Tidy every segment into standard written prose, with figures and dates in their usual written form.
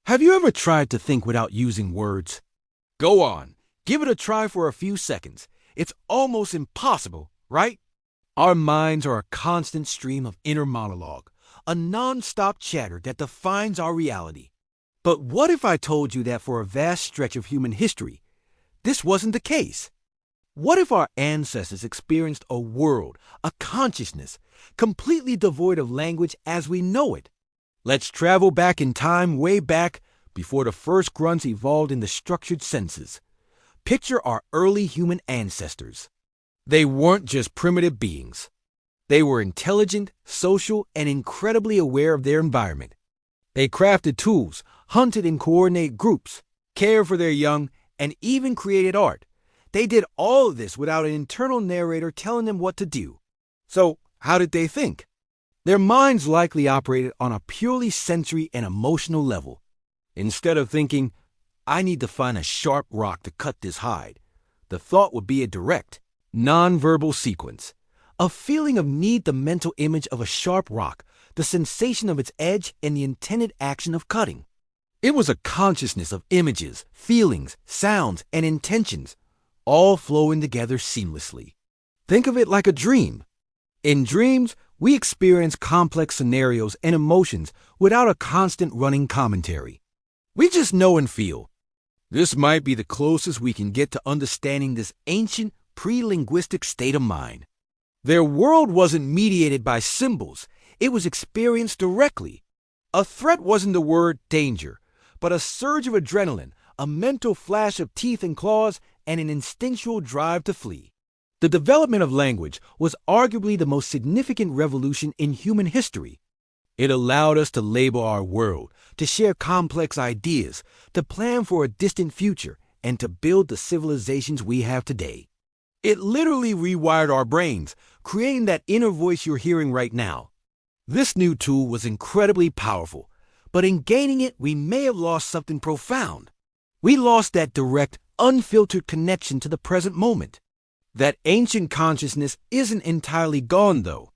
Have you ever tried to think without using words? Go on, give it a try for a few seconds. It's almost impossible, right? Our minds are a constant stream of inner monologue, a non-stop chatter that defines our reality. But what if I told you that for a vast stretch of human history, this wasn't the case? What if our ancestors experienced a world, a consciousness, completely devoid of language as we know it? Let's travel back in time, way back, before the first grunts evolved into structured senses. Picture our early human ancestors. They weren't just primitive beings. They were intelligent, social, and incredibly aware of their environment. They crafted tools, hunted in coordinated groups, cared for their young, and even created art. They did all of this without an internal narrator telling them what to do. So, how did they think? Their minds likely operated on a purely sensory and emotional level. Instead of thinking, I need to find a sharp rock to cut this hide, the thought would be a direct, nonverbal sequence. A feeling of need the mental image of a sharp rock, the sensation of its edge, and the intended action of cutting. It was a consciousness of images, feelings, sounds, and intentions, all flowing together seamlessly. Think of it like a dream. In dreams, we experience complex scenarios and emotions without a constant running commentary. We just know and feel. This might be the closest we can get to understanding this ancient, pre-linguistic state of mind. Their world wasn't mediated by symbols. It was experienced directly. A threat wasn't the word danger, but a surge of adrenaline, a mental flash of teeth and claws, and an instinctual drive to flee. The development of language was arguably the most significant revolution in human history. It allowed us to label our world, to share complex ideas, to plan for a distant future, and to build the civilizations we have today. It literally rewired our brains, creating that inner voice you're hearing right now. This new tool was incredibly powerful, but in gaining it, we may have lost something profound. We lost that direct, unfiltered connection to the present moment. That ancient consciousness isn't entirely gone, though.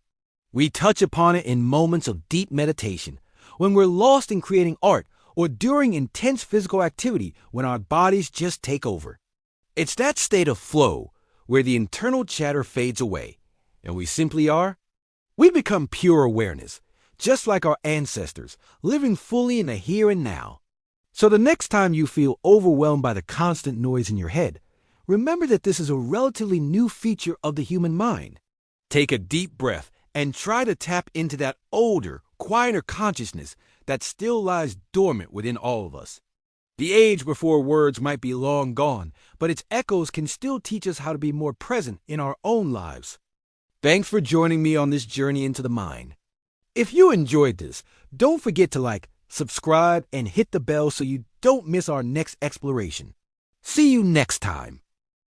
We touch upon it in moments of deep meditation, when we're lost in creating art, or during intense physical activity when our bodies just take over. It's that state of flow where the internal chatter fades away, and we simply are. We become pure awareness, just like our ancestors, living fully in the here and now. So the next time you feel overwhelmed by the constant noise in your head, remember that this is a relatively new feature of the human mind. Take a deep breath and try to tap into that older, quieter consciousness that still lies dormant within all of us. The age before words might be long gone, but its echoes can still teach us how to be more present in our own lives. Thanks for joining me on this journey into the mind. If you enjoyed this, don't forget to like, subscribe, and hit the bell so you don't miss our next exploration. See you next time.